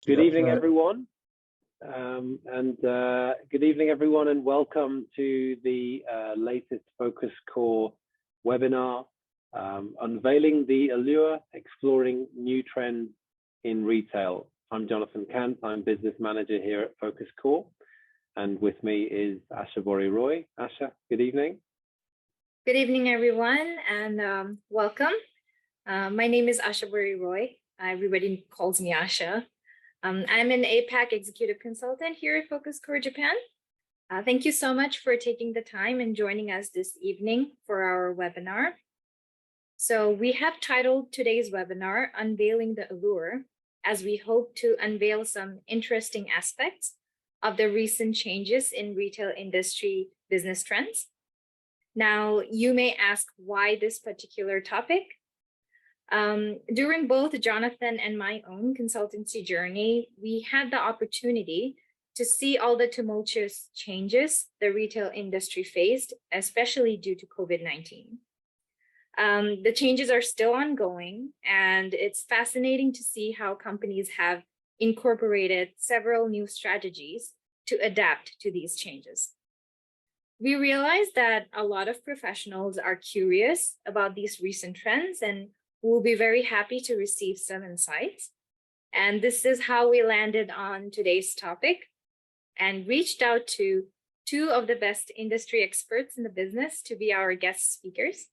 Good Yeah, evening, right. everyone. Good evening, everyone, and welcome to the latest Focus Core webinar, Unveiling the Allure, Exploring New Trends in Retail. I'm Jonathan Kant. I'm Business Manager here at Focus Core. And with me is Asha Bori Roy. Asha, good evening. Good evening, everyone, and welcome. My name is Asha Bori Roy. Everybody calls me Asha. I'm an APAC executive consultant here at Focus Core Japan. Thank you so much for taking the time and joining us this evening for our webinar. So we have titled today's webinar, Unveiling the Allure, as we hope to unveil some interesting aspects of the recent changes in retail industry business trends. Now, you may ask why this particular topic. During both Jonathan and my own consultancy journey, we had the opportunity to see all the tumultuous changes the retail industry faced, especially due to COVID-19. The changes are still ongoing, and it's fascinating to see how companies have incorporated several new strategies to adapt to these changes. We realize that a lot of professionals are curious about these recent trends, and we'll be very happy to receive some insights. And this is how we landed on today's topic and reached out to two of the best industry experts in the business to be our guest speakers.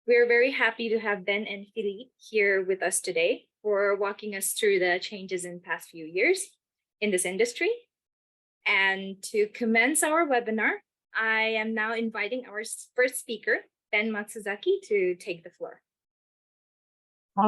We're very happy to have Ben and Philippe here with us today for walking us through the changes in the past few years in this industry. And to commence our webinar, I am now inviting our first speaker, Ben Matsuzaki, to take the floor.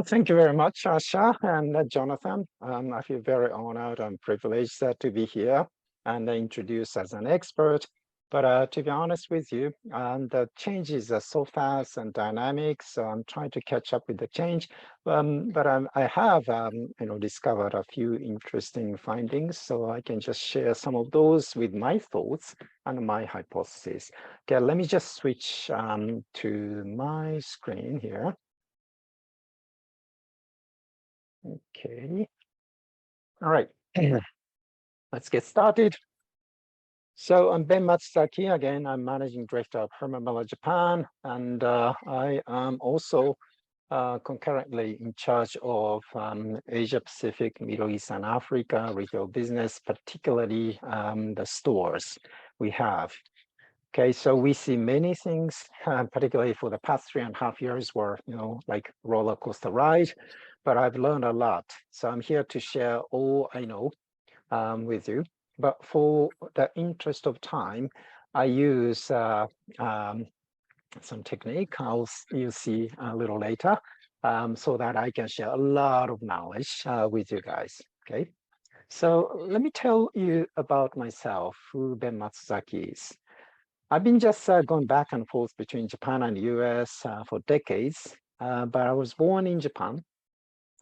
Thank you very much, Asha and Jonathan. I feel very honored and privileged to be here and introduced as an expert. But to be honest with you, the changes are so fast and dynamic, so I'm trying to catch up with the change. I have, discovered a few interesting findings, so I can just share some of those with my thoughts and my hypothesis. Okay, let me just switch to my screen here. Okay. All right. Let's get started. So I'm Ben Matsuzaki. Again, I'm Managing Director of Herman Japan, and I am also concurrently in charge of Asia Pacific, Middle East, and Africa retail business, particularly the stores we have. Okay, so we see many things, particularly for the past 3.5 years, were like roller coaster ride. But I've learned a lot. So I'm here to share all I know with you. But for the interest of time, I use some technique you'll see a little later, so that I can share a lot of knowledge with you guys. Okay, so let me tell you about myself, who Ben Matsuzaki is. I've been just going back and forth between Japan and US for decades, but I was born in Japan.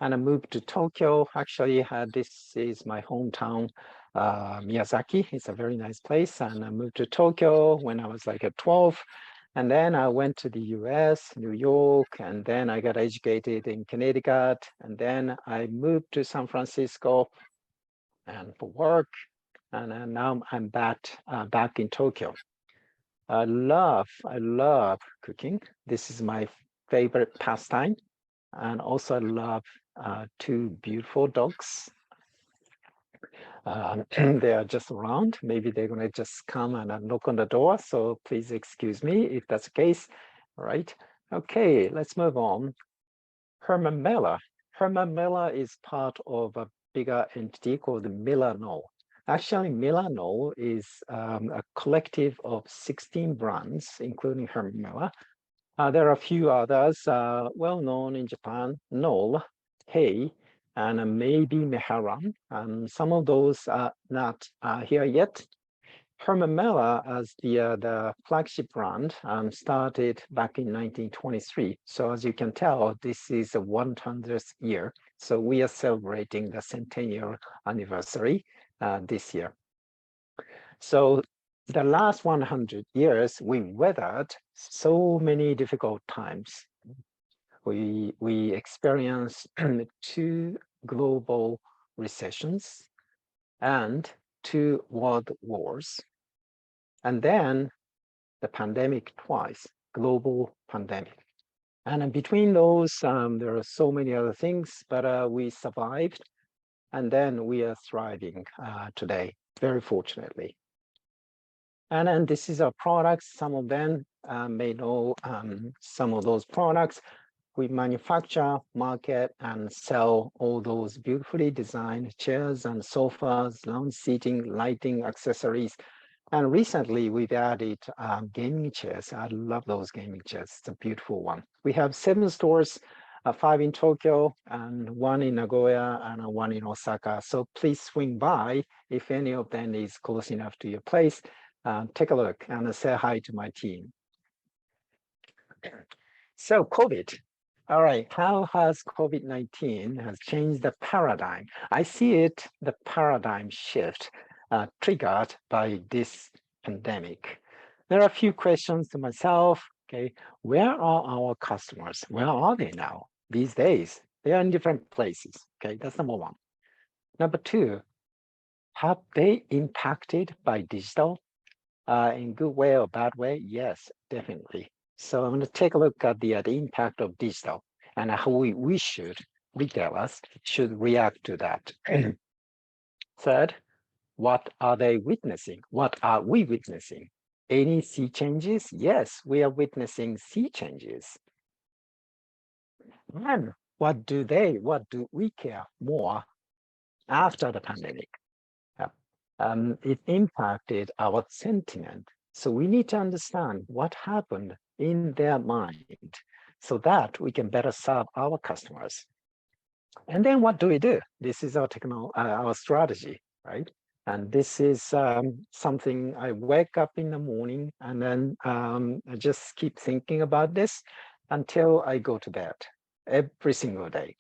And I moved to Tokyo. Actually, this is my hometown, Miyazaki. It's a very nice place. And I moved to Tokyo when I was like at 12. And then I went to the US, New York, and then I got educated in Connecticut. And then I moved to San Francisco and for work. And now I'm back in Tokyo. I love cooking. This is my favorite pastime. And also I love two beautiful dogs. They are just around. Maybe they're going to just come and knock on the door. So please excuse me if that's the case. All right. Okay, let's move on. Herman Miller. Herman Miller is part of a bigger entity called Milano. Actually, Milano is a collective of 16 brands, including Herman Miller. There are a few others well known in Japan, Knoll, Hey, and maybe Meharan. Some of those are not here yet. Herman Miller, as the flagship brand, started back in 1923. So as you can tell, this is the 100th year. So we are celebrating the centennial anniversary this year. So the last 100 years, we weathered so many difficult times. We experienced two global recessions and 2 world wars. And then the pandemic twice, global pandemic. And in between those, there are so many other things, but we survived. And then we are thriving today, very fortunately. And then this is our products. Some of them may know some of those products. We manufacture, market, and sell all those beautifully designed chairs and sofas, lounge seating, lighting, accessories. And recently we've added gaming chairs. I love those gaming chairs. It's a beautiful one. We have 7 stores, 5 in Tokyo and 1 in Nagoya and 1 in Osaka. So please swing by if any of them is close enough to your place. Take a look and say hi to my team. So COVID. All right, how has COVID-19 has changed the paradigm? I see it, the paradigm shift triggered by this pandemic. There are a few questions to myself. Okay, where are our customers? Where are they now these days? They are in different places. Okay, that's number 1. Number 2, have they impacted by digital in good way or bad way? Yes, definitely. So I'm going to take a look at the impact of digital and how we should, retailers should react to that. Third, what are they witnessing? What are we witnessing? Any sea changes? Yes, we are witnessing sea changes. And what do we care more after the pandemic? It impacted our sentiment. So we need to understand what happened in their mind so that we can better serve our customers. And then what do we do? This is our strategy, right? And this is something I wake up in the morning and then I just keep thinking about this until I go to bed every single day.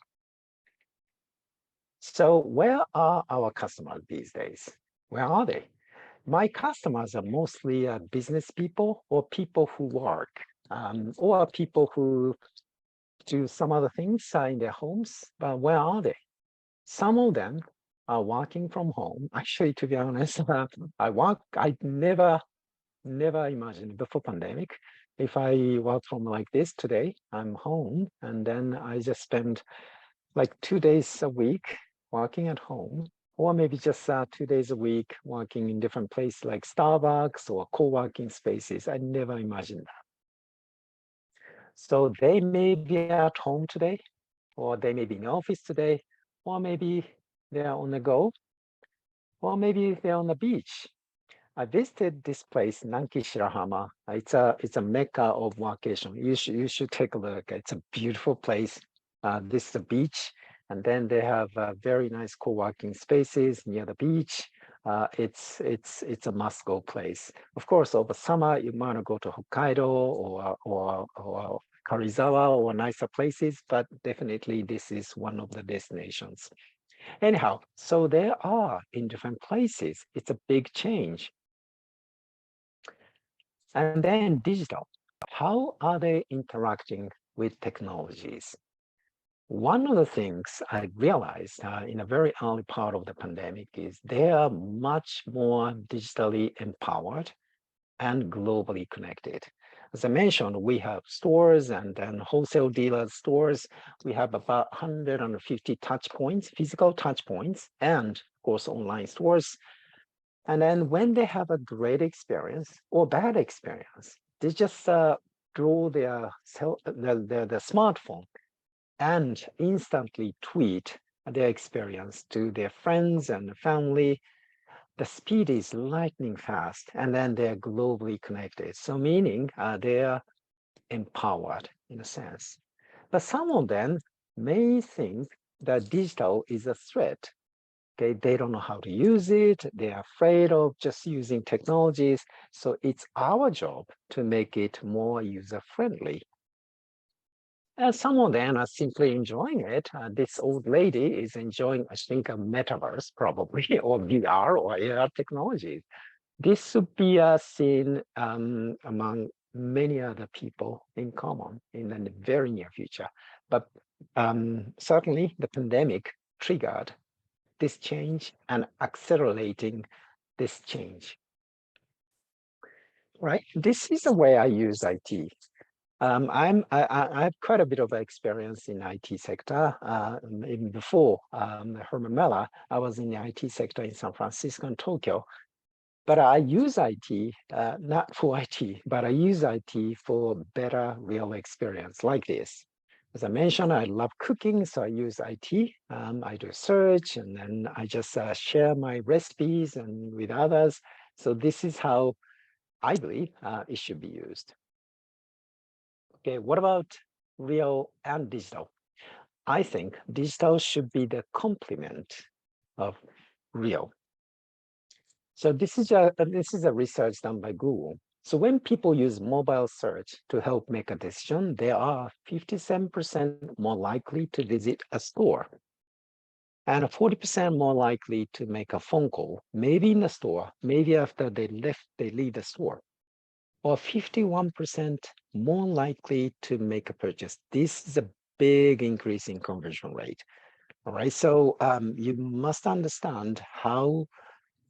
So where are our customers these days? Where are they? My customers are mostly business people or people who work or people who do some other things in their homes, but where are they? Some of them are working from home. Actually, to be honest, I never imagined before pandemic, if I work from like this today, I'm home and then I just spend like 2 days a week working at home, or maybe just 2 days a week working in different places like Starbucks or co-working spaces. I never imagined that. So they may be at home today, or they may be in the office today, or maybe they're on the go, or maybe they're on the beach. I visited this place, Nanki Shirahama. It's a mecca of vacation. You should take a look. It's a beautiful place. This is a beach, and then they have very nice co-working spaces near the beach. It's a must-go place. Of course, over summer you might go to Hokkaido or Karizawa or nicer places, but definitely this is one of the destinations. Anyhow, so they are in different places. It's a big change. And then digital. How are they interacting with technologies? One of the things I realized in a very early part of the pandemic is they are much more digitally empowered and globally connected. As I mentioned, we have stores and then wholesale dealer stores. We have about 150 touch points, physical touch points, and of course, online stores. And then when they have a great experience or bad experience, they just draw their smartphone and instantly tweet their experience to their friends and family. The speed is lightning fast, and then they're globally connected. So meaning they're empowered in a sense. But some of them may think that digital is a threat. Okay, they don't know how to use it. They're afraid of just using technologies. So it's our job to make it more user-friendly. And some of them are simply enjoying it. This old lady is enjoying, I think, a metaverse probably, or VR or AR technologies. This should be seen among many other people in common in the very near future. But certainly the pandemic triggered this change and accelerating this change. Right, this is the way I use IT. I have quite a bit of experience in IT sector. Even before Herman, I was in the IT sector in San Francisco and Tokyo. But I use IT, not for IT, but I use IT for better real experience like this. As I mentioned, I love cooking, so I use IT. I do search, and then I just share my recipes and with others. So this is how I believe it should be used. Okay, what about real and digital? I think digital should be the complement of real. So this is a research done by Google. So when people use mobile search to help make a decision, they are 57% more likely to visit a store and 40% more likely to make a phone call, maybe in the store, maybe after they leave the store, or 51% more likely to make a purchase. This is a big increase in conversion rate. All right, so you must understand how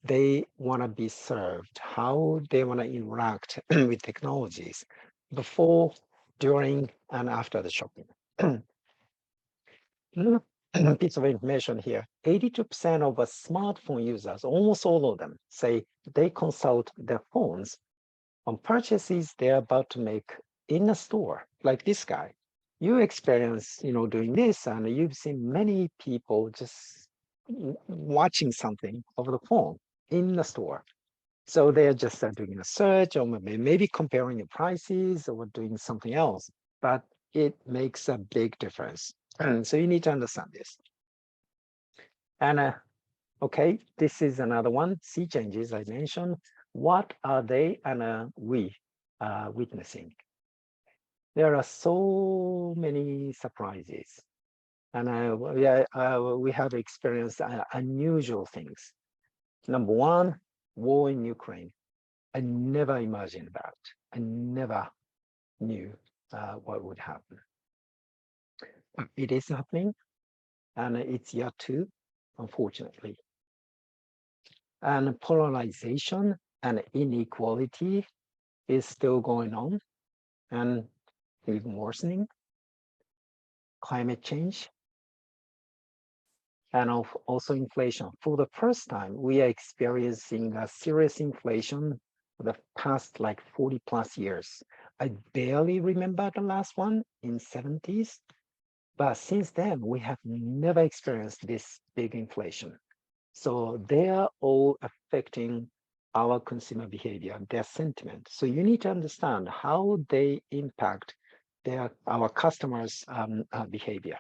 they want to be served, how they want to interact with technologies before, during, and after the shopping. Piece of information here. 82% of smartphone users, almost all of them, say they consult their phones on purchases they're about to make in a store, like this guy. You experience, doing this, and you've seen many people just watching something over the phone in the store. So they're just doing a search, or maybe comparing the prices or doing something else, but it makes a big difference. And so you need to understand this. And okay, this is another one, sea changes I mentioned. What are they and we witnessing? There are so many surprises. And we have experienced unusual things. Number one, war in Ukraine. I never imagined that. I never knew what would happen. But it is happening, and it's yet to, unfortunately. And polarization and inequality is still going on and even worsening. Climate change, and also inflation. For the first time, we are experiencing a serious inflation for the past like 40 plus years. I barely remember the last one in 70s, but since then, we have never experienced this big inflation. So they are all affecting our consumer behavior, their sentiment. So you need to understand how they impact our customers' behavior.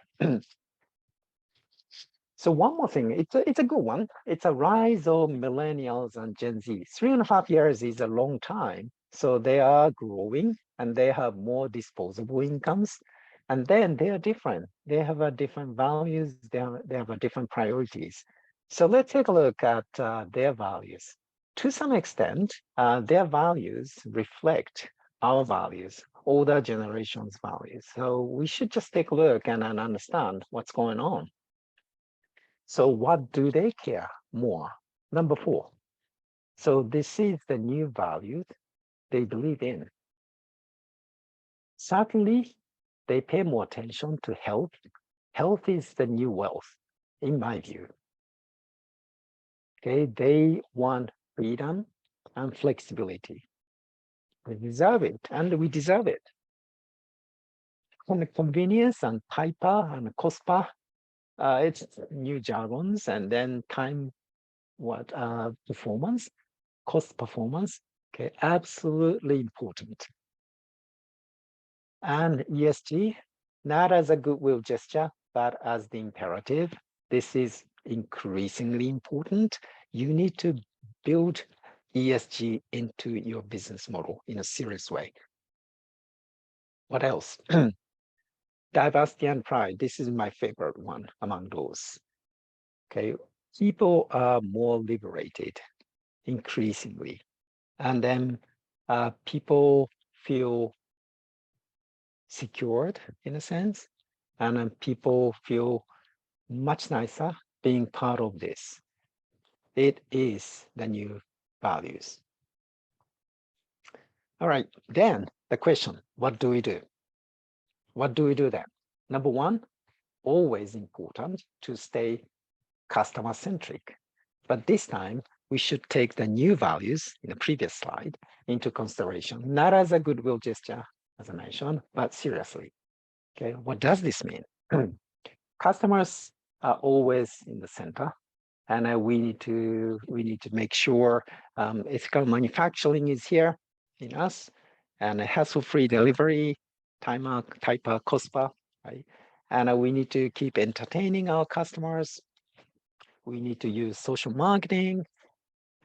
So one more thing, it's a good one. It's a rise of millennials and Gen Z. 3.5 years is a long time. So they are growing and they have more disposable incomes. And then they are different. They have a different values. They have a different priorities. So let's take a look at their values. To some extent, their values reflect our values, older generation's values. So we should just take a look and understand what's going on. So what do they care more? Number 4. So this is the new values they believe in. Certainly, they pay more attention to health. Health is the new wealth, in my view. Okay, they want freedom and flexibility. We deserve it, and we deserve it. Convenience and piper and COSPA, it's new jargons, and then performance, cost performance, okay, absolutely important. And ESG, not as a goodwill gesture, but as the imperative. This is increasingly important. You need to build ESG into your business model in a serious way. What else? Diversity and pride. This is my favorite one among those. Okay, people are more liberated increasingly, and then people feel secured in a sense, and people feel much nicer being part of this. It is the new values. All right, then the question, what do we do? What do we do then? Number one, always important to stay customer-centric. But this time, we should take the new values in the previous slide into consideration, not as a goodwill gesture, as I mentioned, but seriously. Okay, what does this mean? Customers are always in the center, and we need to make sure ethical manufacturing is here in us, and a hassle-free delivery, timer, typer, COSPA, right? And we need to keep entertaining our customers. We need to use social marketing,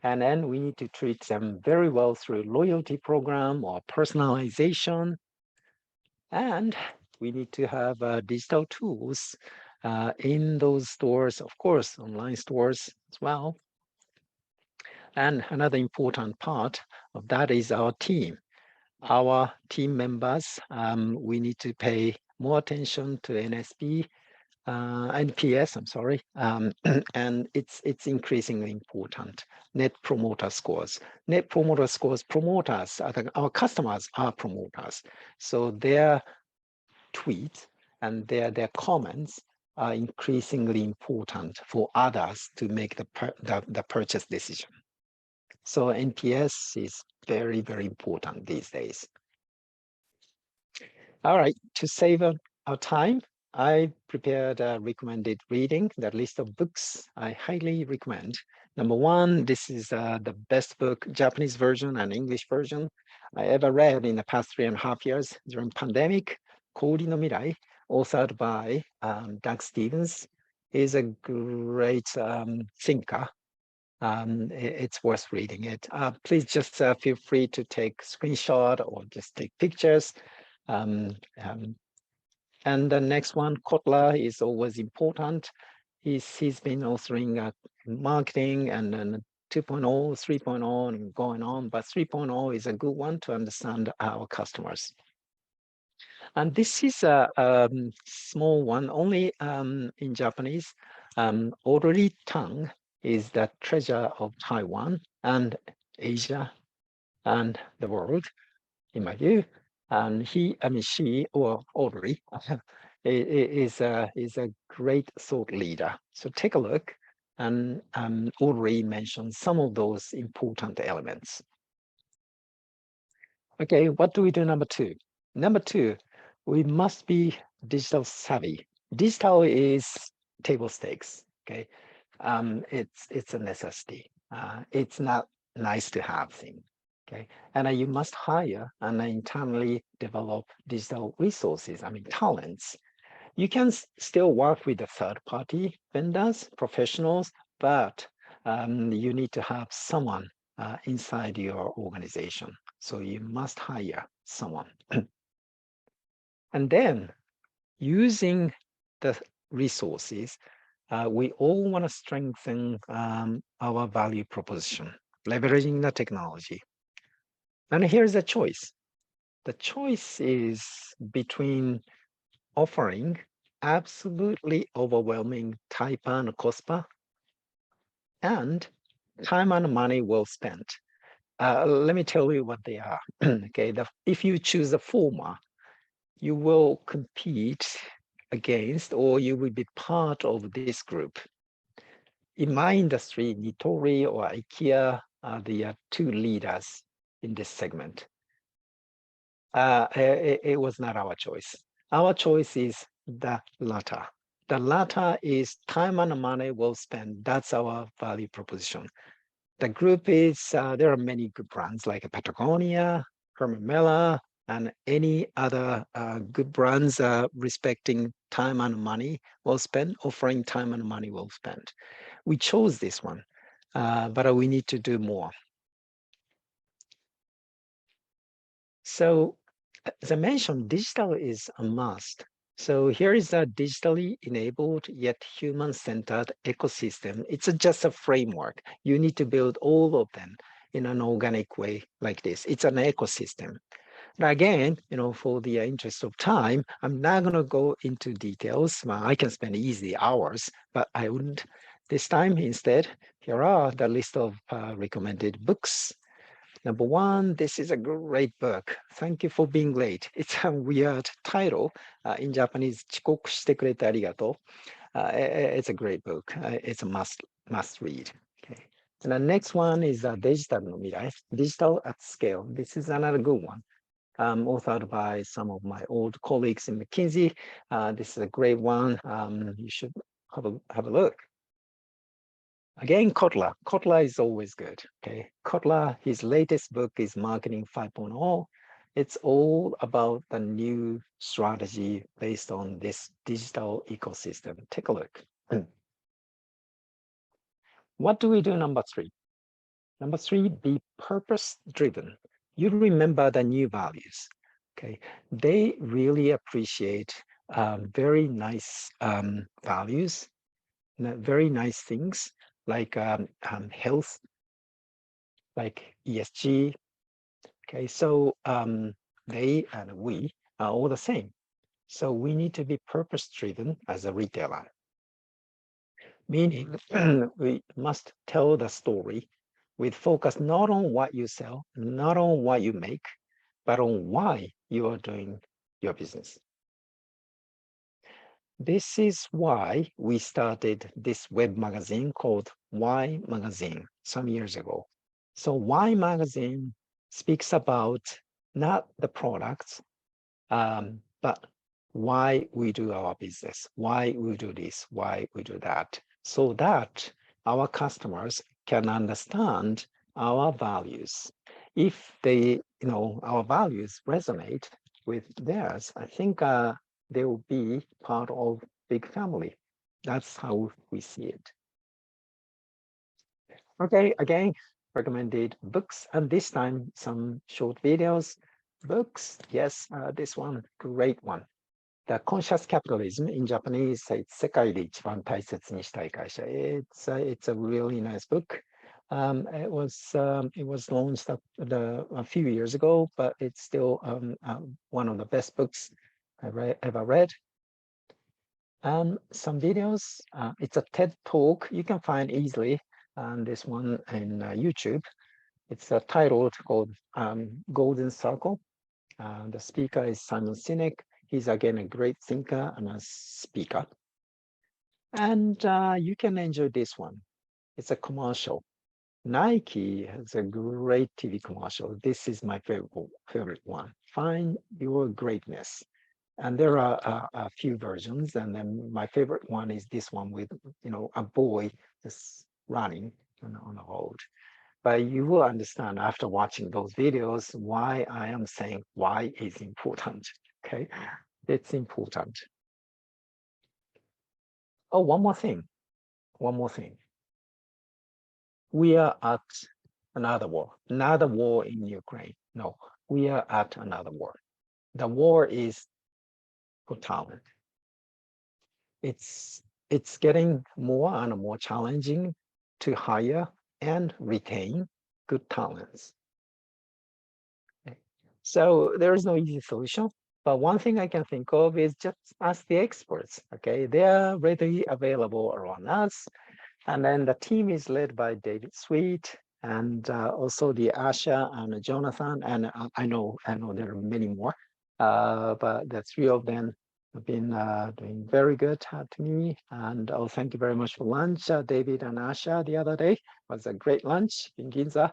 and then we need to treat them very well through loyalty program or personalization. And we need to have digital tools in those stores, of course, online stores as well. And another important part of that is our team. Our team members, we need to pay more attention to NPS, I'm sorry, and it's increasingly important. Net promoter scores. Net promoter scores promote us. Our customers are promoters. So their tweets and their comments are increasingly important for others to make the purchase decision. So NPS is very, very important these days. All right, to save our time, I prepared a recommended reading, the list of books I highly recommend. Number one, this is the best book, Japanese version and English version I ever read in the past 3.5 years during pandemic. Kori no Mirai, authored by Doug Stevens, is a great thinker. It's worth reading it. Please just feel free to take screenshot or just take pictures. And the next one, Kotler, is always important. He's been authoring marketing and then 2.0, 3.0, and going on, but 3.0 is a good one to understand our customers. And this is a small one, only in Japanese. Audrey Tang is the treasure of Taiwan and Asia and the world, in my view. And she, or Audrey, is a great thought leader. So take a look, and Audrey mentioned some of those important elements. Okay, what do we do number two? Number two, we must be digital savvy. Digital is table stakes, okay? It's a necessity. It's not nice to have thing, okay? And you must hire and internally develop digital resources, talents. You can still work with the third-party vendors, professionals, but you need to have someone inside your organization. So you must hire someone. And then using the resources, we all want to strengthen our value proposition, leveraging the technology. And here's the choice. The choice is between offering absolutely overwhelming typer and COSPA and time and money well spent. Let me tell you what they are. Okay, if you choose the former, you will compete against, or you will be part of this group. In my industry, Nitori or IKEA are the two leaders in this segment. It was not our choice. Our choice is the latter. The latter is time and money well spent. That's our value proposition. The group is, there are many good brands like Patagonia, Herman, and any other good brands respecting time and money well spent, offering time and money well spent. We chose this one, but we need to do more. So as I mentioned, digital is a must. So here is a digitally enabled yet human-centered ecosystem. It's just a framework. You need to build all of them in an organic way like this. It's an ecosystem. Now again, for the interest of time, I'm not going to go into details. Well, I can spend easy hours, but I wouldn't this time. Instead, here are the list of recommended books. Number one, this is a great book. Thank you for being late. It's a weird title. In Japanese, 遅刻してくれてありがとう. It's a great book. It's a must read. Okay. And the next one is Digital no Mirai, Digital at Scale. This is another good one. Authored by some of my old colleagues in McKinsey. This is a great one. You should have a look. Again, Kotler. Kotler is always good. Okay, Kotler, his latest book is Marketing 5.0. It's all about the new strategy based on this digital ecosystem. Take a look. What do we do? Number three. Number three, be purpose-driven. You remember the new values. Okay, they really appreciate very nice values, very nice things like health, like ESG. Okay, so they and we are all the same. So we need to be purpose-driven as a retailer. Meaning we must tell the story with focus not on what you sell, not on what you make, but on why you are doing your business. This is why we started this web magazine called Why Magazine some years ago. So Why Magazine speaks about not the products, but why we do our business, why we do this, why we do that, so that our customers can understand our values. If they, our values resonate with theirs, I think they will be part of big family. That's how we see it. Okay, again, recommended books, and this time some short videos. Books, yes, this one, great one. The Conscious Capitalism in Japanese, it's 世界で一番大切にしたい会社. It's a really nice book. It was launched a few years ago, but it's still one of the best books I ever read. Some videos. It's a TED Talk you can find easily. This one in YouTube. It's a title called Golden Circle. The speaker is Simon Sinek. He's again a great thinker and a speaker. And you can enjoy this one. It's a commercial. Nike has a great TV commercial. This is my favorite one. Find your greatness. And there are a few versions, and then my favorite one is this one with a boy just running on the road. But you will understand after watching those videos why I am saying why is important. Okay, it's important. Oh, one more thing. We are at another war in Ukraine. No, we are at another war. The war is for talent. It's getting more and more challenging to hire and retain good talents. Okay. So there is no easy solution. But one thing I can think of is just ask the experts. Okay, they are readily available around us. And then the team is led by David Sweet and also the Asha and Jonathan. And I know there are many more, but the three of them have been doing very good to me. And thank you very much for lunch, David and Asha the other day. It was a great lunch in Ginza.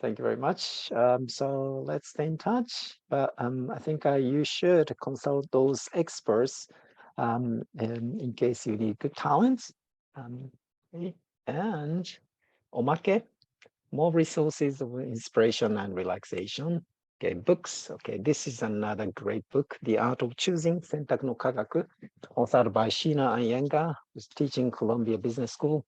Thank you very much. So let's stay in touch. But I think you should consult those experts in case you need good talents. And omake, more resources of inspiration and relaxation. Okay, books. Okay, this is another great book, The Art of Choosing, Sentaku no Kagaku, authored by Sheena Iyengar, who's teaching Columbia Business School.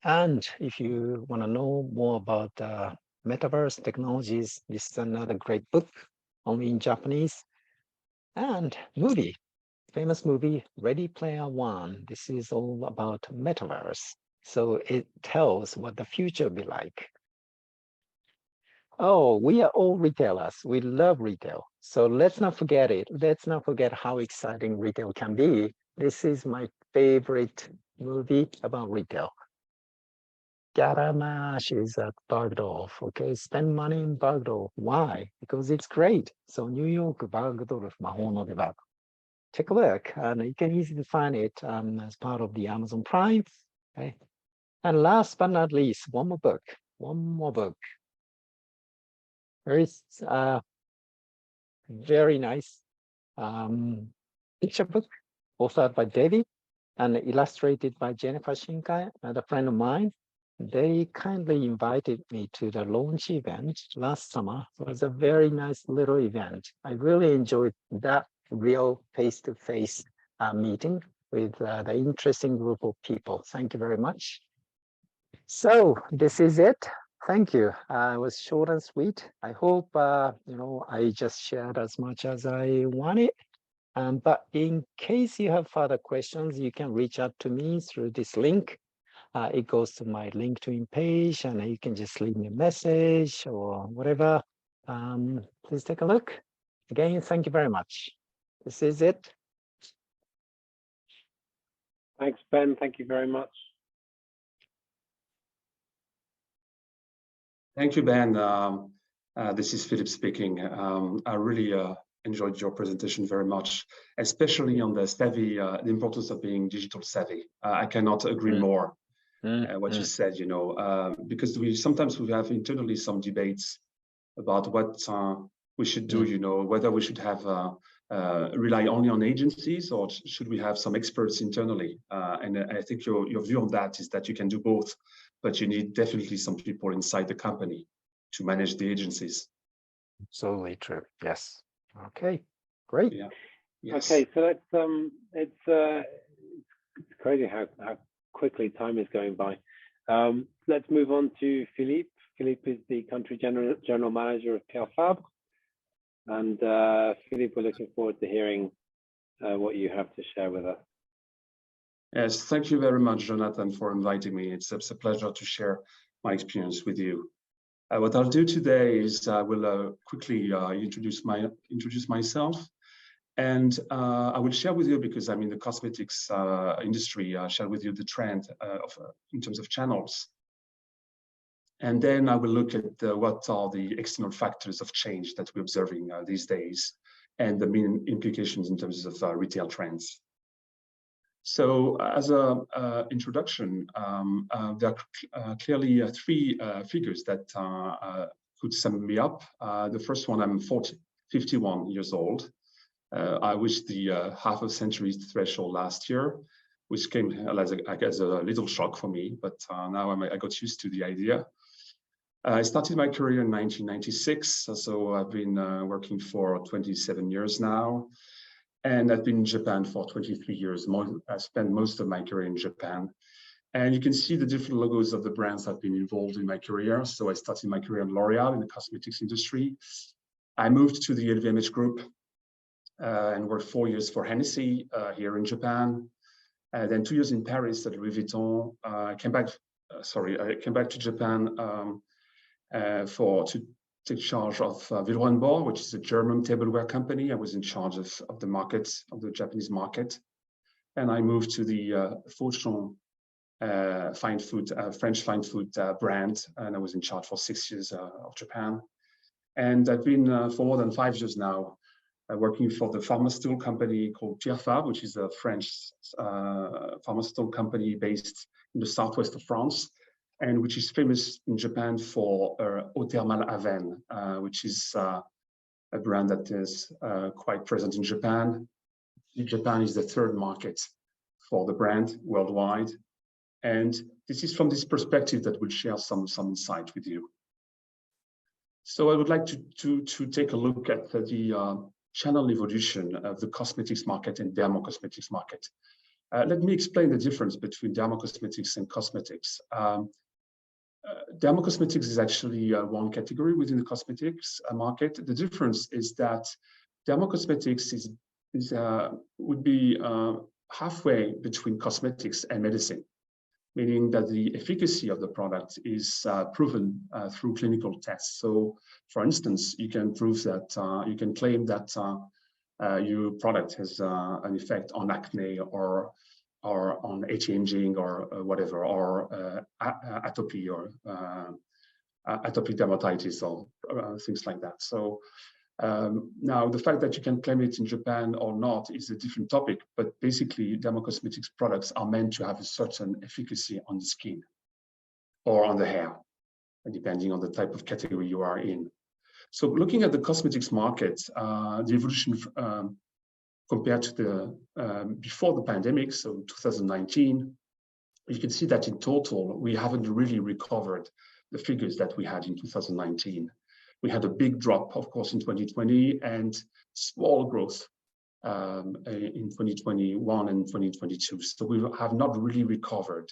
And if you want to know more about metaverse technologies, this is another great book, only in Japanese. And movie, famous movie, Ready Player One. This is all about metaverse. So it tells what the future will be like. oh, we are all retailers. We love retail. So let's not forget it. Let's not forget how exciting retail can be. This is my favorite movie about retail. Garamash is at Bergdorf. Okay, spend money in Bergdorf. Why? Because it's great. So New York, Bergdorf, Mahono de Berg. Take a look, and you can easily find it as part of the Amazon Prime. Okay, and last but not least, one more book. Very, very nice picture book, authored by Devi and illustrated by Jennifer Shinkai, a friend of mine. They kindly invited me to the launch event last summer. It was a very nice little event. I really enjoyed that real face-to-face meeting with the interesting group of people. Thank you very much. So this is it. Thank you. It was short and sweet. I hope I just shared as much as I wanted. But in case you have further questions, you can reach out to me through this link. It goes to my LinkedIn page, and you can just leave me a message or whatever. Please take a look. Again, thank you very much. This is it. Thanks, Ben. Thank you very much. Thank you, Ben. This is Philippe speaking. I really enjoyed your presentation very much, especially on the savvy, the importance of being digital savvy. I cannot agree more. What you said, because sometimes we have internally some debates about what we should do, whether we should have rely only on agencies or should we have some experts internally. And I think your view on that is that you can do both, but you need definitely some people inside the company to manage the agencies. Absolutely true. Yes. Okay. Great. Yeah. Yes. Okay, so it's crazy how quickly time is going by. Let's move on to Philippe. Philippe is the country general manager of Pierre Fabre. And Philippe, we're looking forward to hearing what you have to share with us. Yes, thank you very much, Jonathan, for inviting me. It's a pleasure to share my experience with you. What I'll do today is I will quickly introduce myself, and I will share with you, because I'm in the cosmetics industry, share with you the trend in terms of channels. And then I will look at what are the external factors of change that we're observing these days and the main implications in terms of retail trends. So as an introduction, there are clearly three figures that could sum me up. The first one, I'm 51 years old. I reached the half a century threshold last year, which came as a little shock for me, but now I got used to the idea. I started my career in 1996, so I've been working for 27 years now. And I've been in Japan for 23 years. I spent most of my career in Japan. And you can see the different logos of the brands I've been involved in my career. So I started my career at L'Oreal in the cosmetics industry. I moved to the LVMH group and worked 4 years for Hennessy here in Japan. Then 2 years in Paris at Louis Vuitton. I came back to Japan to take charge of Villeroy & which is a German tableware company. I was in charge of the market, of the Japanese market. And I moved to the Fauchon French fine food brand, and I was in charge for 6 years of Japan. And I've been for more than 5 years now working for the pharmaceutical company called Pierre Fabre, which is a French pharmaceutical company based in the southwest of France, and which is famous in Japan for Eau Thermale Aven, which is a brand that is quite present in Japan. Japan is the third market for the brand worldwide. And this is from this perspective that we'll share some insight with you. So I would like to take a look at the channel evolution of the cosmetics market and dermocosmetics market. Let me explain the difference between dermocosmetics and cosmetics. Dermocosmetics is actually one category within the cosmetics market. The difference is that dermocosmetics would be halfway between cosmetics and medicine, meaning that the efficacy of the product is proven through clinical tests. So, for instance, you can prove that you can claim that your product has an effect on acne or on anti-aging or whatever, or atopy or atopic dermatitis or things like that. So now the fact that you can claim it in Japan or not is a different topic, but basically dermocosmetics products are meant to have a certain efficacy on the skin or on the hair, depending on the type of category you are in. So looking at the cosmetics market, the evolution compared to the before the pandemic, so 2019, you can see that in total, we haven't really recovered the figures that we had in 2019. We had a big drop, of course, in 2020 and small growth in 2021 and 2022. So we have not really recovered.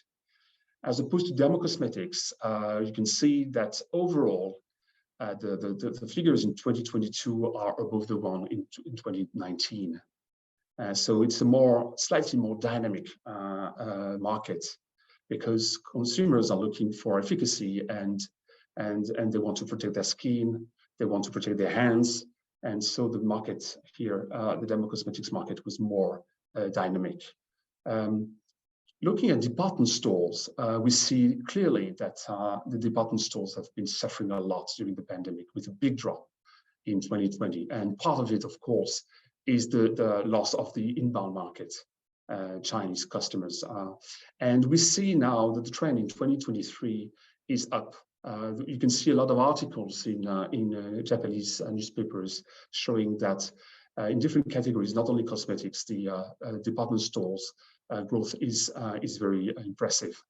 As opposed to dermocosmetics, you can see that overall, the figures in 2022 are above the one in 2019. So it's a slightly more dynamic market because consumers are looking for efficacy and they want to protect their skin, they want to protect their hands. And so the market here, the dermocosmetics market was more dynamic. Looking at department stores, we see clearly that the department stores have been suffering a lot during the pandemic with a big drop in 2020. And part of it, of course, is the loss of the inbound market, Chinese customers. And we see now that the trend in 2023 is up. You can see a lot of articles in Japanese newspapers showing that in different categories, not only cosmetics, the department stores growth is very impressive.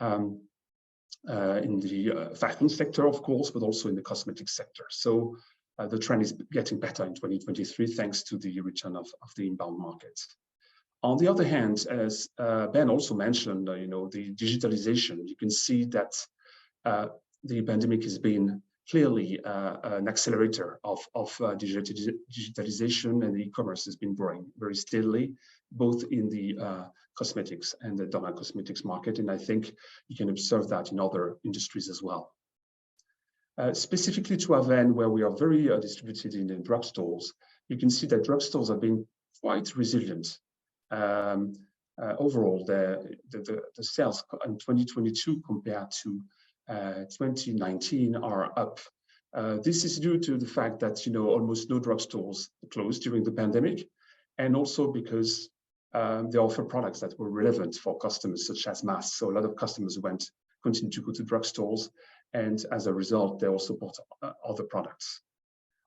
In the fashion sector, of course, but also in the cosmetics sector. So the trend is getting better in 2023, thanks to the return of the inbound market. On the other hand, as Ben also mentioned, the digitalization, you can see that the pandemic has been clearly an accelerator of digitalization, and e-commerce has been growing very steadily, both in the cosmetics and the dermocosmetics market. And I think you can observe that in other industries as well. Specifically to Aven, where we are very distributed in the drugstores, you can see that drugstores have been quite resilient. Overall, the sales in 2022 compared to 2019 are up. This is due to the fact that almost no drugstores closed during the pandemic, and also because they offer products that were relevant for customers, such as masks. So a lot of customers continued to go to drugstores, and as a result, they also bought other products.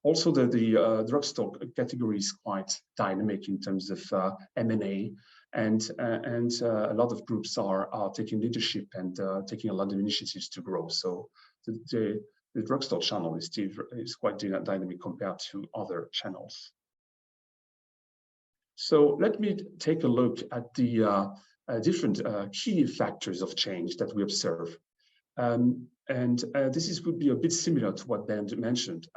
Also, the drugstore category is quite dynamic in terms of M&A, and a lot of groups are taking leadership and taking a lot of initiatives to grow. So the drugstore channel is quite dynamic compared to other channels. So let me take a look at the different key factors of change that we observe. This would be a bit similar to what Ben mentioned.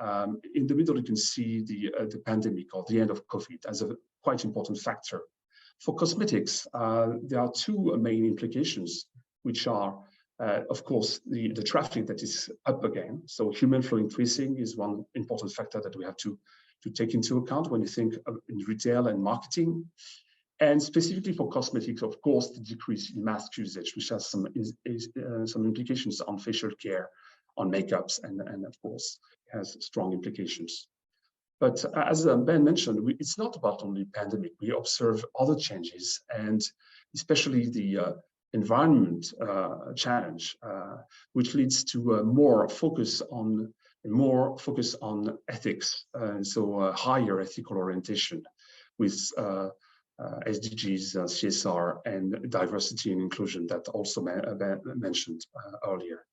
In the middle, you can see the pandemic or the end of COVID as a quite important factor. For cosmetics, there are two main implications, which are, of course, the traffic that is up again. So human flow increasing is one important factor that we have to take into account when you think in retail and marketing. And specifically for cosmetics, of course, the decrease in mask usage, which has some implications on facial care, on makeups, and of course, has strong implications. But as Ben mentioned, it's not about only pandemic. We observe other changes, and especially the environment challenge, which leads to more focus on ethics, so higher ethical orientation with SDGs, CSR, and diversity and inclusion that also mentioned earlier.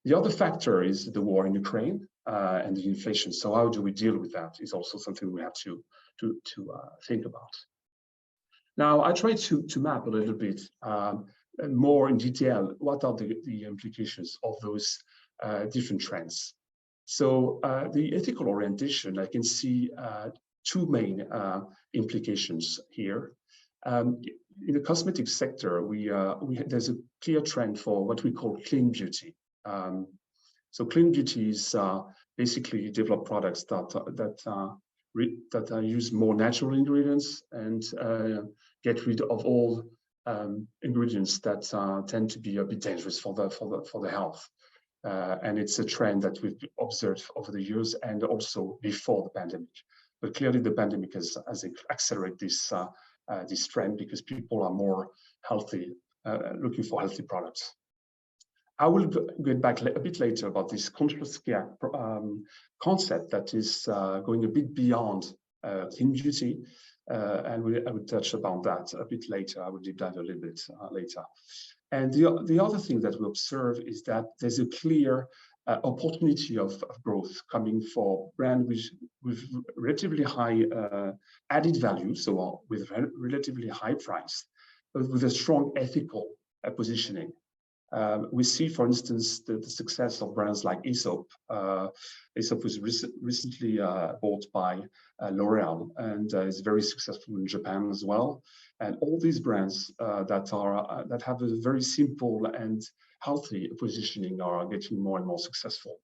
The other factor is the war in Ukraine and the inflation. So how do we deal with that is also something we have to think about. Now, I try to map a little bit more in detail what are the implications of those different trends. So the ethical orientation, I can see two main implications here. In the cosmetics sector, there's a clear trend for what we call clean beauty. So clean beauty is basically develop products that use more natural ingredients and get rid of all ingredients that tend to be a bit dangerous for the health. And it's a trend that we've observed over the years and also before the pandemic. But clearly, the pandemic has accelerated this trend because people are more healthy, looking for healthy products. I will get back a bit later about this conscious care concept that is going a bit beyond clean beauty, and I will touch upon that a bit later. I will deep dive a little bit later. And the other thing that we observe is that there's a clear opportunity of growth coming for brands with relatively high added value, so with relatively high price, but with a strong ethical positioning. We see, for instance, the success of brands like Aesop. Aesop was recently bought by L'Oreal and is very successful in Japan as well. And all these brands that have a very simple and healthy positioning are getting more and more successful.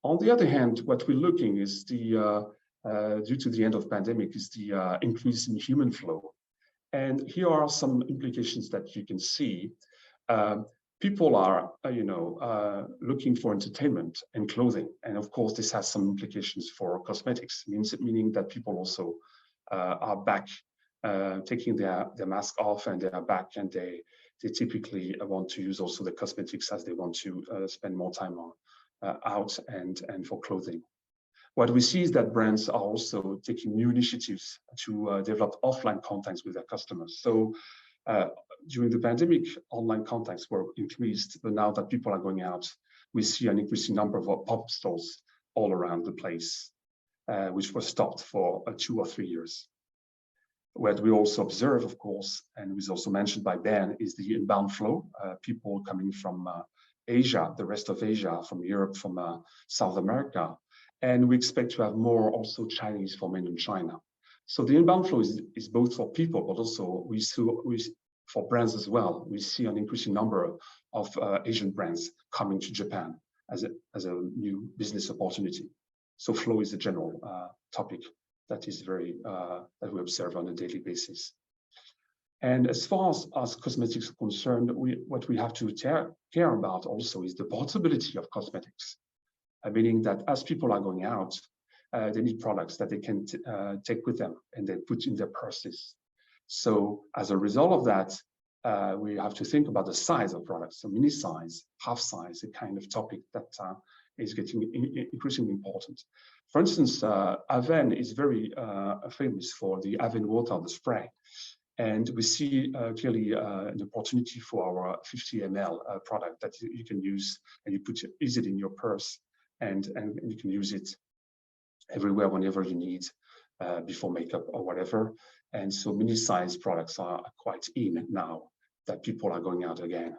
On the other hand, what we're looking is due to the end of pandemic, is the increase in human flow. And here are some implications that you can see. People are, looking for entertainment and clothing, and of course, this has some implications for cosmetics. Meaning that people also are back, taking their mask off, and they are back, and they typically want to use also the cosmetics as they want to spend more time on out and for clothing. What we see is that brands are also taking new initiatives to develop offline contacts with their customers. So during the pandemic, online contacts were increased, but now that people are going out, we see an increasing number of pop-up stores all around the place, which was stopped for 2 or 3 years. What we also observe, of course, and was also mentioned by Ben, is the inbound flow, people coming from Asia, the rest of Asia, from Europe, from South America, and we expect to have more also Chinese from mainland China. So the inbound flow is both for people, but also for brands as well. We see an increasing number of Asian brands coming to Japan as a new business opportunity. So flow is a general topic that is that we observe on a daily basis. And as far as cosmetics are concerned, what we have to care about also is the portability of cosmetics, meaning that as people are going out, they need products that they can take with them and they put in their purses. So as a result of that, we have to think about the size of products, so mini size, half size, a kind of topic that is getting increasingly important. For instance, Aven is very famous for the Aven water, the spray. And we see clearly an opportunity for our 50 ml product that you can use, and you use it in your purse, and you can use it everywhere whenever you need, before makeup or whatever. And so mini size products are quite in now that people are going out again.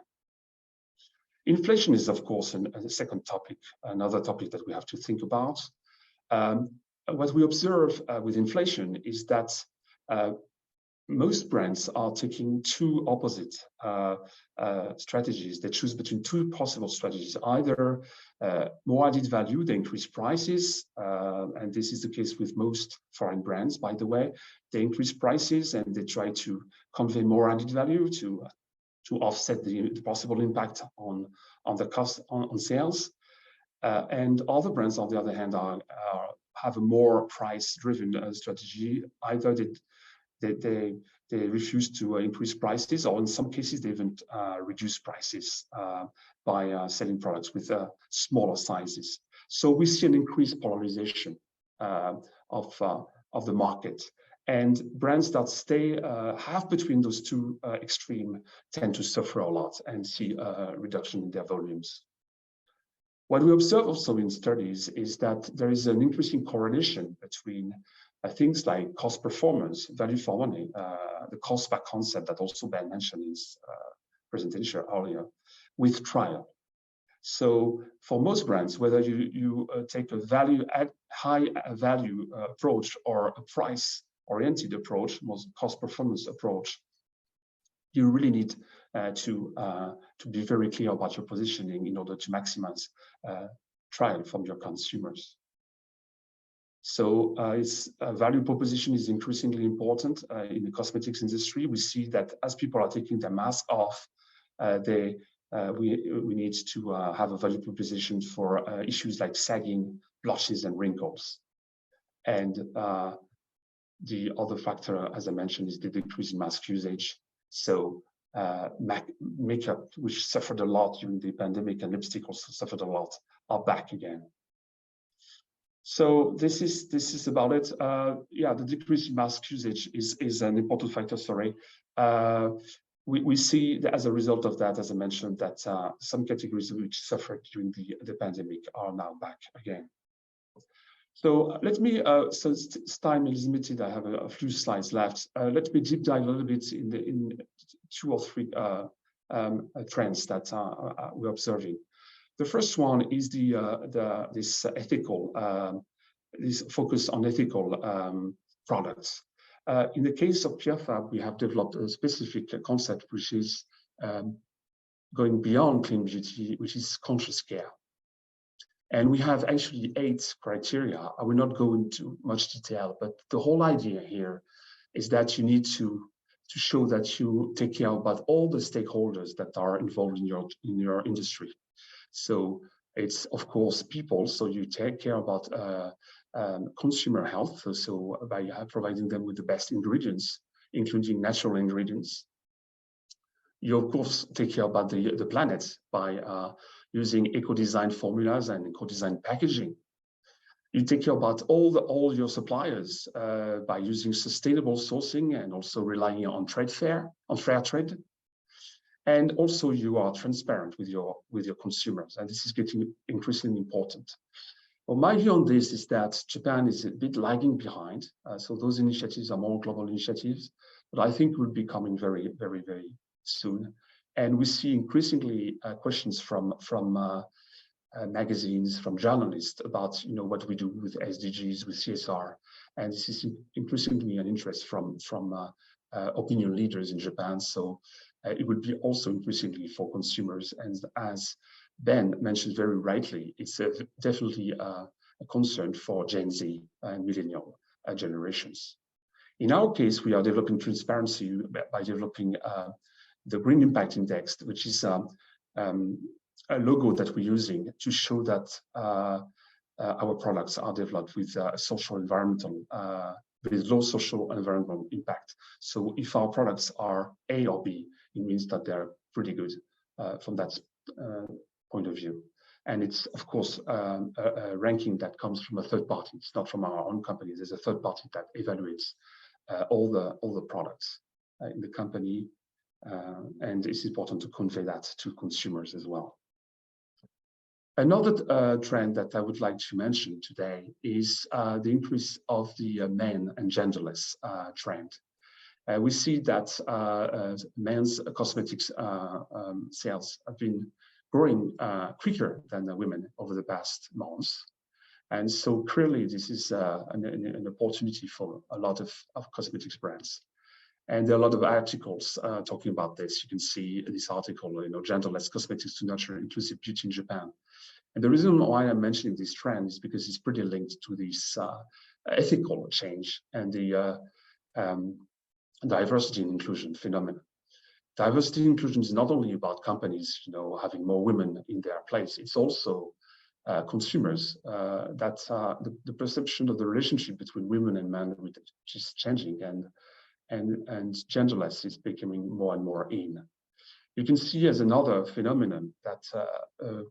Inflation is, of course, a second topic, another topic that we have to think about. What we observe with inflation is that most brands are taking two opposite strategies. They choose between two possible strategies, either more added value, they increase prices, and this is the case with most foreign brands, by the way. They increase prices and they try to convey more added value to offset the possible impact on the cost on sales. And other brands, on the other hand, have a more price-driven strategy. Either they refuse to increase prices, or in some cases they even reduce prices by selling products with smaller sizes. So we see an increased polarization of the market, and brands that stay half between those two extremes tend to suffer a lot and see a reduction in their volumes. What we observe also in studies is that there is an increasing correlation between things like cost performance, value for money, the cost back concept that also Ben mentioned in his presentation earlier, with trial. So for most brands, whether you take a high value approach or a price oriented approach, more cost performance approach, you really need to be very clear about your positioning in order to maximize trial from your consumers. So its value proposition is increasingly important in the cosmetics industry. We see that as people are taking their mask off, we need to have a value proposition for issues like sagging, blotches, and wrinkles. And the other factor, as I mentioned, is the decrease in mask usage. So makeup, which suffered a lot during the pandemic, and lipstick also suffered a lot, are back again. So this is about it. Yeah, the decrease in mask usage is an important factor. Sorry, we see that as a result of that, as I mentioned, that some categories which suffered during the pandemic are now back again. So let me, since time is limited, I have a few slides left. Let me deep dive a little bit in 2 or 3 trends that we're observing. The first one is this focus on ethical products. In the case of Pierre Fabre, we have developed a specific concept which is going beyond clean beauty, which is conscious care. And we have actually 8 criteria. I will not go into much detail, but the whole idea here is that you need to show that you take care about all the stakeholders that are involved in your industry. So it's, of course, people. So you take care about consumer health. So by providing them with the best ingredients, including natural ingredients. You, of course, take care about the planet by using eco-design formulas and eco-design packaging. You take care about all your suppliers by using sustainable sourcing and also relying on fair trade. And also you are transparent with your consumers, and this is getting increasingly important. Well, my view on this is that Japan is a bit lagging behind. So those initiatives are more global initiatives, but I think will be coming very, very, very soon. And we see increasingly questions from magazines, from journalists about what we do with SDGs, with CSR, and this is increasingly an interest from opinion leaders in Japan. So it would be also increasingly for consumers, and as Ben mentioned very rightly, it's definitely a concern for Gen Z and millennial generations. In our case, we are developing transparency by developing the Green Impact Index, which is a logo that we're using to show that our products are developed with with low social and environmental impact. So if our products are A or B, it means that they're pretty good from that point of view. And it's, of course, a ranking that comes from a third party. It's not from our own company. There's a third party that evaluates all the products in the company. And it's important to convey that to consumers as well. Another trend that I would like to mention today is the increase of the men and genderless trend. We see that men's cosmetics sales have been growing quicker than the women over the past months. And so clearly this is an opportunity for a lot of cosmetics brands. And there are a lot of articles talking about this. You can see this article, genderless cosmetics to nurture inclusive beauty in Japan. And the reason why I'm mentioning this trend is because it's pretty linked to this ethical change and the diversity and inclusion phenomenon. Diversity and inclusion is not only about companies, having more women in their place. It's also consumers that the perception of the relationship between women and men, which is changing, and genderless is becoming more and more in. You can see as another phenomenon that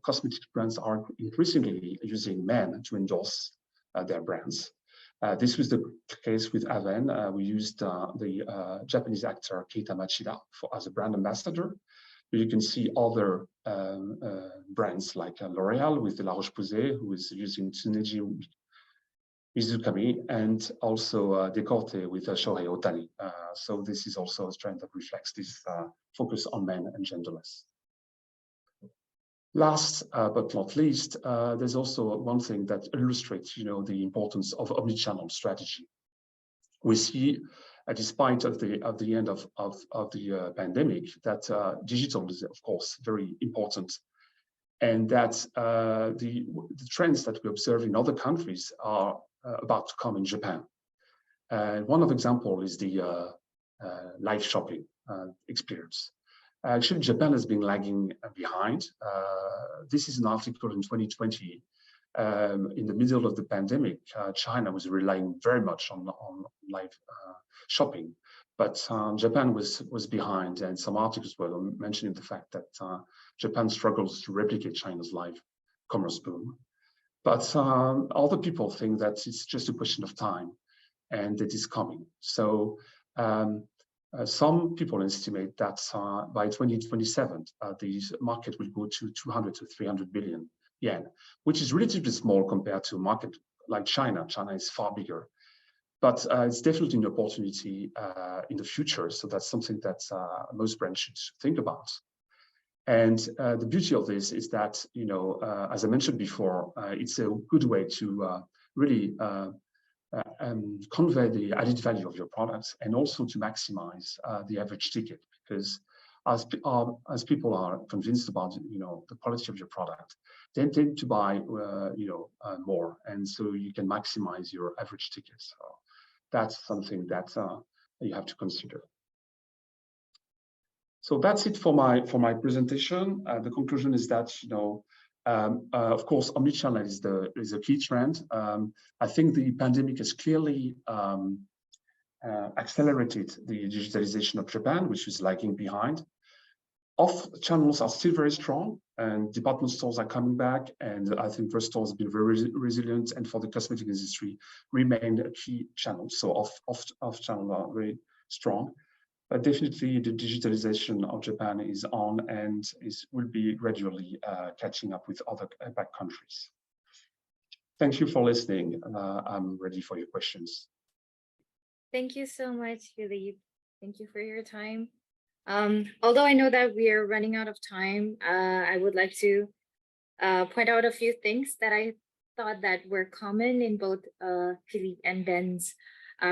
cosmetic brands are increasingly using men to endorse their brands. This was the case with Aven. We used the Japanese actor Keita Machida as a brand ambassador. But you can see other brands like L'Oreal with La Roche-Posay, who is using Tsuneji Mizukami, and also Decorte with Shohei Ohtani. So this is also a trend that reflects this focus on men and genderless. Last but not least, there's also one thing that illustrates, the importance of omnichannel strategy. we see, despite of the end of the pandemic, that digital is of course very important, and that the trends that we observe in other countries are about to come in Japan. One of example is the live shopping experience. Actually, Japan has been lagging behind. This is an article in 2020. In the middle of the pandemic, China was relying very much on live shopping, but Japan was behind, and some articles were mentioning the fact that Japan struggles to replicate China's live commerce boom. But other people think that it's just a question of time, and it is coming. So some people estimate that by 2027, the market will go to 200 to 300 billion yen, which is relatively small compared to a market like China. China is far bigger, but it's definitely an opportunity in the future. So that's something that most brands should think about. And the beauty of this is that, you know, as I mentioned before, it's a good way to really convey the added value of your products, and also to maximize the average ticket, because as people are convinced about, you know, the quality of your product, they tend to buy more, and so you can maximize your average ticket. So that's something that you have to consider. So that's it for my presentation. The conclusion is that, you know, of course, omnichannel is a key trend. I think the pandemic has clearly accelerated the digitalization of Japan, which is lagging behind. Off channels are still very strong, and department stores are coming back, and I think first stores have been very resilient, and for the cosmetic industry remain a key channel. So off channel are very strong. But definitely the digitalization of Japan is on, and will be gradually catching up with other APAC countries. Thank you for listening. I'm ready for your questions. Thank you so much, Philippe. Thank you for your time. Although I know that we are running out of time, I would like to point out a few things that I thought that were common in both Philippe and Ben's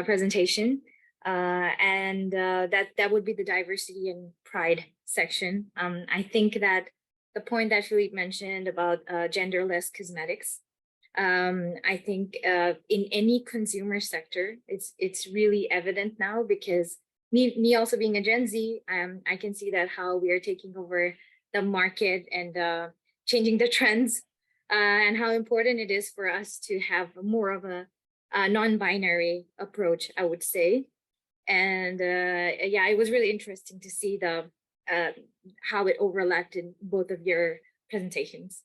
presentation. And that would be the diversity and pride section. I think that the point that Philippe mentioned about genderless cosmetics, I think in any consumer sector, it's really evident now, because me also being a Gen Z, I can see that how we are taking over the market and changing the trends, and how important it is for us to have more of a non-binary approach, I would say. And yeah, it was really interesting to see the how it overlapped in both of your presentations.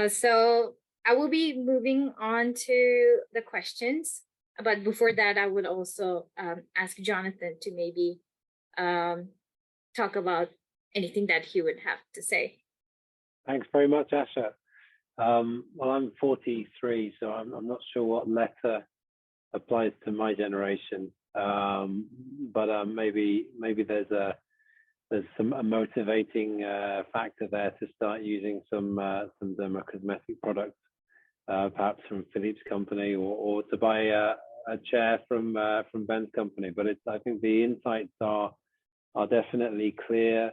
So I will be moving on to the questions, but before that, I would also ask Jonathan to maybe talk about anything that he would have to say. Thanks very much, Asha. Well, I'm 43, so I'm not sure what letter applies to my generation. But maybe there's a motivating factor there to start using some dermocosmetic products, perhaps from Philippe's company, or to buy a chair from Ben's company. But I think the insights are definitely clear.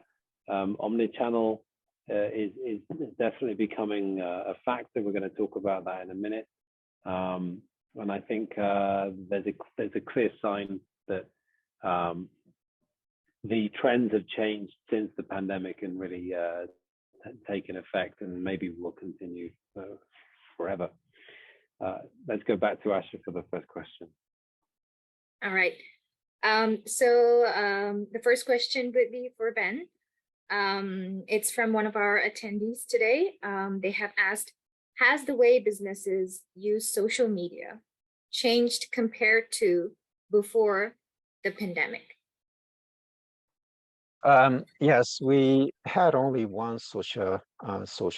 Omnichannel is definitely becoming a factor. We're going to talk about that in a minute. And I think there's a clear sign that the trends have changed since the pandemic and really taken effect, and maybe will continue forever. Let's go back to Asha for the first question. All right. So the first question would be for Ben. It's from one of our attendees today. They have asked, has the way businesses use social media changed compared to before the pandemic? Yes, we had only one social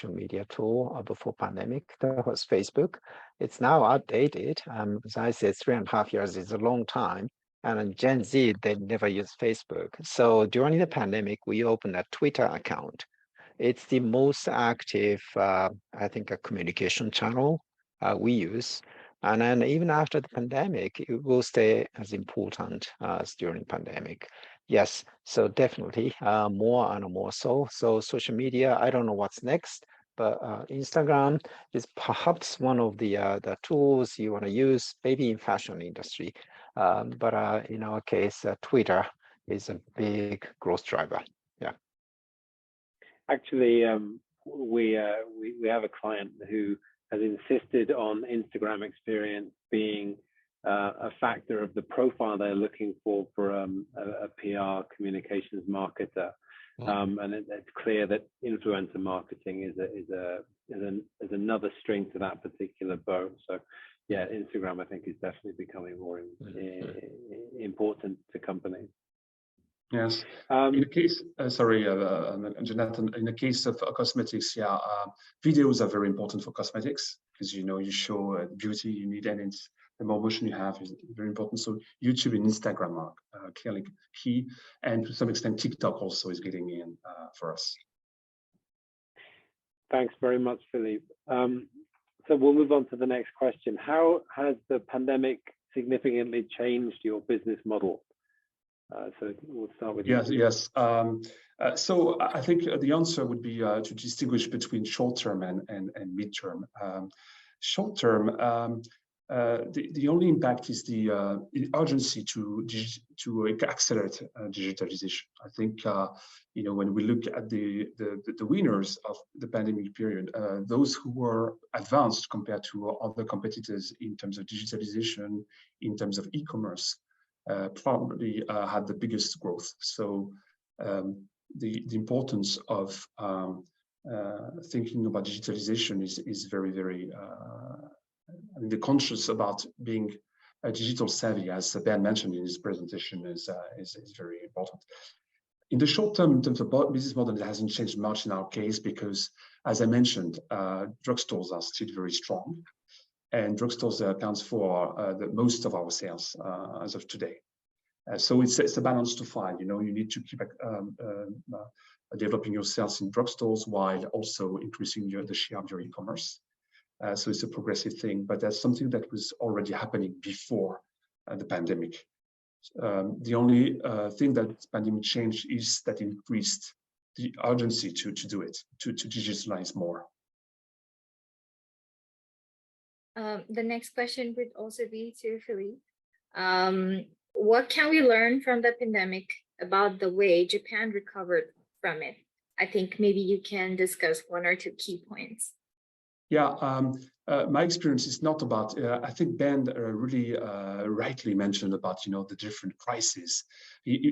media tool before pandemic. That was Facebook. It's now outdated. As I said, 3.5 years is a long time. And in Gen Z, they never use Facebook. So during the pandemic, we opened a Twitter account. It's the most active, I think, a communication channel we use. And then even after the pandemic, it will stay as important as during pandemic. Yes, so definitely more and more so. So social media, I don't know what's next, but Instagram is perhaps one of the tools you want to use, maybe in fashion industry. But in our case, Twitter is a big growth driver. Yeah. Actually, we have a client who has insisted on Instagram experience being a factor of the profile they're looking for a PR communications marketer. And it's clear that influencer marketing is another string to that particular bow. So yeah, Instagram, I think, is definitely becoming more important to companies. Yes. In the case, sorry, Jonathan, in the case of cosmetics, yeah, videos are very important for cosmetics because, you know, you show beauty you need, and it's the more motion you have is very important. So YouTube and Instagram are clearly key, and to some extent TikTok also is getting in for us. Thanks very much, Philippe. So we'll move on to the next question. How has the pandemic significantly changed your business model? So we'll start with yes, you. Yes. So I think the answer would be to distinguish between short-term and mid-term. Short-term, the only impact is the urgency to accelerate digitalization. I think you know, when we look at the winners of the pandemic period, those who were advanced compared to other competitors in terms of digitalization, in terms of e-commerce, probably had the biggest growth. So the importance of thinking about digitalization is very, very I mean, the conscious about being digital savvy, as Ben mentioned in his presentation, is very important. In the short term, in terms of business model, it hasn't changed much in our case because, as I mentioned, drugstores are still very strong, and drugstores accounts for the most of our sales as of today. So it's a balance to find. You know, you need to keep developing your sales in drugstores while also increasing the share of your e-commerce. So it's a progressive thing, but that's something that was already happening before the pandemic. The only thing that the pandemic changed is that it increased the urgency to do it, to digitalize more. The next question would also be to Philippe. What can we learn from the pandemic about the way Japan recovered from it? I think maybe you can discuss one or two key points. Yeah, my experience is not about, I think Ben really rightly mentioned about, you know, the different crises. He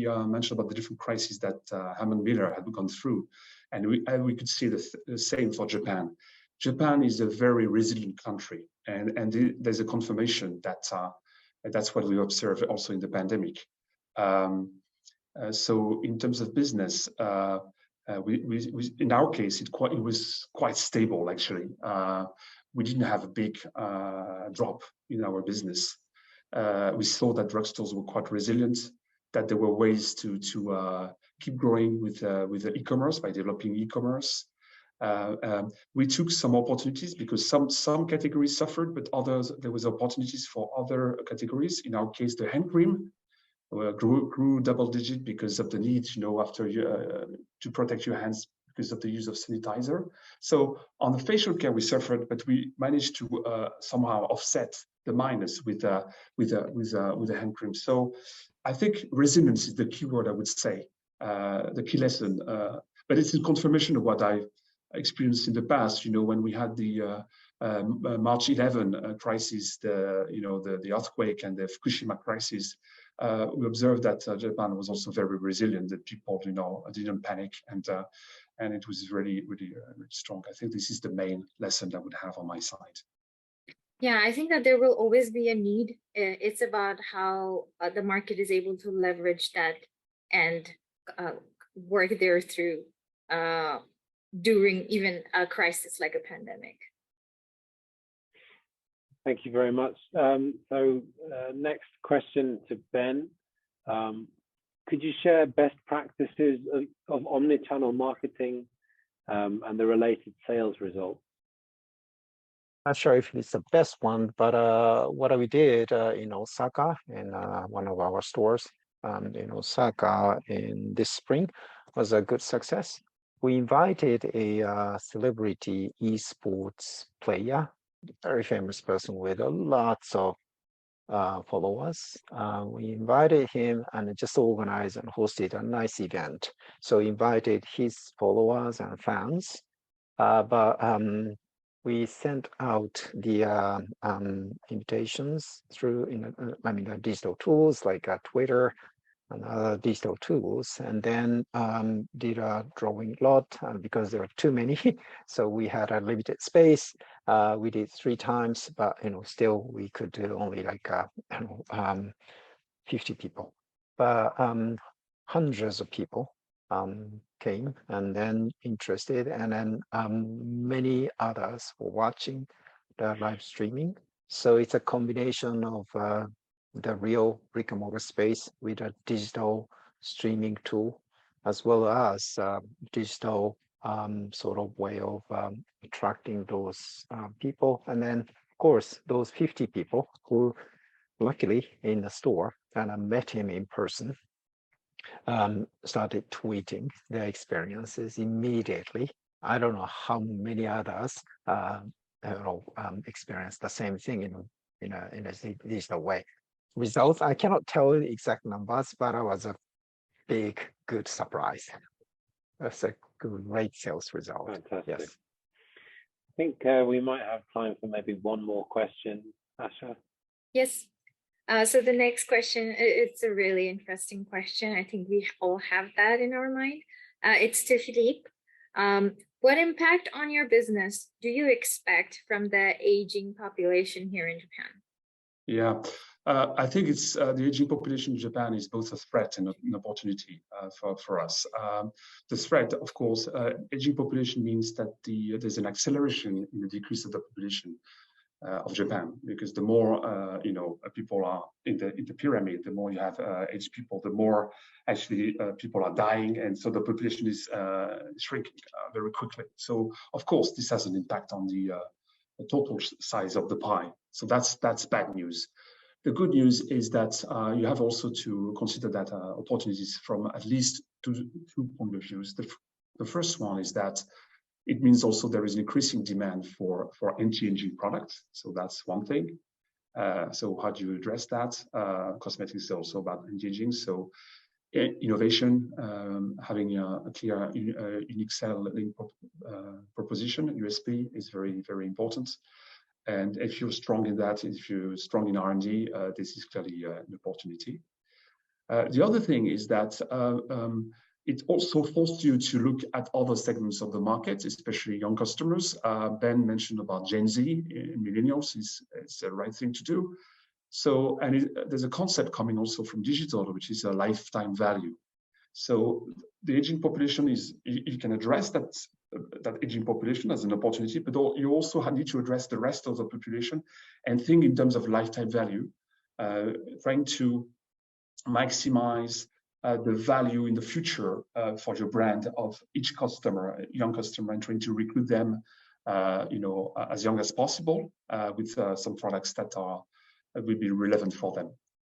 mentioned about the different crises that Herman Miller had gone through. And we could see the same for Japan. Japan is a very resilient country. And there's a confirmation that that's what we observe also in the pandemic. So in terms of business, we in our case, it was quite stable, actually. We didn't have a big drop in our business. We saw that drugstores were quite resilient, that there were ways to keep growing with the e-commerce by developing e-commerce. We took some opportunities because some categories suffered, but others, there was opportunities for other categories. In our case, the hand cream grew double digit because of the need, you know, after to protect your hands because of the use of sanitizer. So on the facial care, we suffered, but we managed to somehow offset the minus with the hand cream. So I think resilience is the key word, I would say, the key lesson. But it's a confirmation of what I experienced in the past. You know, when we had the March 11 crisis, the earthquake and the Fukushima crisis, we observed that Japan was also very resilient, that people, you know, didn't panic, and it was really, really, really strong. I think this is the main lesson I would have on my side. Yeah, I think that there will always be a need. It's about how the market is able to leverage that and work there through during even a crisis like a pandemic. Thank you very much. So next question to Ben. Could you share best practices of omnichannel marketing and the related sales results? Not sure if it's the best one, but what we did in Osaka, in one of our stores in Osaka in this spring, was a good success. We invited a celebrity esports player, very famous person with lots of followers. We invited him and just organized and hosted a nice event. So invited his followers and fans, but we sent out the invitations through, digital tools like Twitter and other digital tools, and then did a drawing lot because there were too many. So we had a limited space. We did 3 times, but still we could do only like 50 people, but hundreds of people came and then interested, and then many others were watching the live streaming. So it's a combination of the real brick and mortar space with a digital streaming tool, as well as digital sort of way of attracting those people. And then, of course, those 50 people who luckily in the store and I met him in person, started tweeting their experiences immediately. I don't know how many others experienced the same thing in a digital way. Results, I cannot tell the exact numbers, but it was a big, good surprise. That's a great sales result. Fantastic. Yes. I think we might have time for maybe one more question, Asha. Yes. So the next question, it's a really interesting question. I think we all have that in our mind. It's to Philippe. What impact on your business do you expect from the aging population here in Japan? Yeah, I think it's the aging population in Japan is both a threat and an opportunity for us. The threat, of course, aging population means that there's an acceleration in the decrease of the population of Japan, because the more people are in the pyramid, the more you have aged people, the more actually people are dying, and so the population is shrinking very quickly. So of course this has an impact on the total size of the pie. So that's bad news. The good news is that you have also to consider that opportunities from at least two point of views. The first one is that it means also there is an increasing demand for anti-aging products. So that's one thing. So how do you address that? Cosmetics is also about anti-aging. So innovation, having a clear unique cell link proposition, USP, is very, very important. And if you're strong in that, if you're strong in R&D, this is clearly an opportunity. The other thing is that it also forced you to look at other segments of the market, especially young customers. Ben mentioned about Gen Z, millennials, it's the right thing to do. So, and there's a concept coming also from digital, which is a lifetime value. So the aging population is, you can address that aging population as an opportunity, but you also need to address the rest of the population and think in terms of lifetime value, trying to maximize the value in the future for your brand of each customer, young customer, and trying to recruit them, as young as possible with some products that will be relevant for them.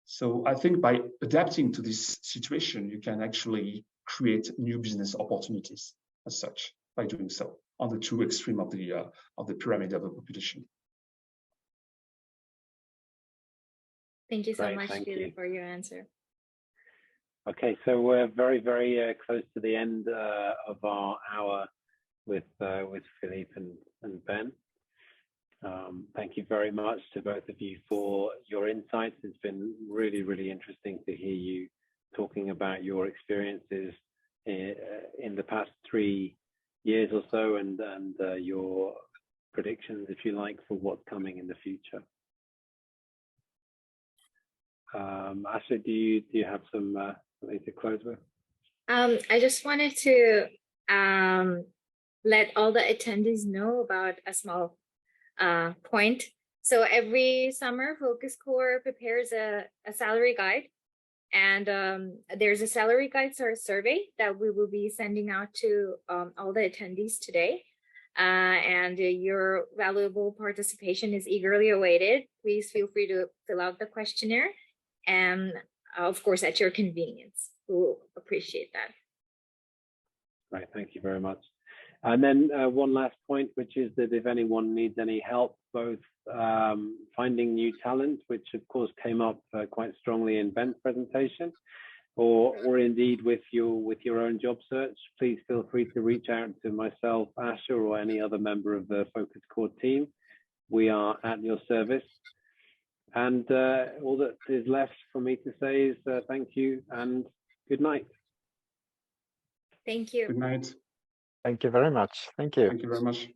So I think by adapting to this situation, you can actually create new business opportunities as such by doing so on the two extreme of the pyramid of the population. Thank you so much, Philippe, for your answer. Okay, so we're very, very close to the end of our hour with Philippe and Ben. Thank you very much to both of you for your insights. It's been really, really interesting to hear you talking about your experiences in the past 3 years or so, and your predictions, if you like, for what's coming in the future. Asha, do you have some something to close with? I just wanted to let all the attendees know about a small point. So every summer, Focus Core prepares a salary guide, and there's a salary guide survey that we will be sending out to all the attendees today. and your valuable participation is eagerly awaited. Please feel free to fill out the questionnaire, and of course, at your convenience. We'll appreciate that. Right, thank you very much. And then one last point, which is that if anyone needs any help, both finding new talent, which of course came up quite strongly in Ben's presentation, or indeed with your own job search, please feel free to reach out to myself, Asha, or any other member of the Focus Core team. We are at your service. And all that is left for me to say is thank you and good night. Thank you. Good night. Thank you very much. Thank you. Thank you very much.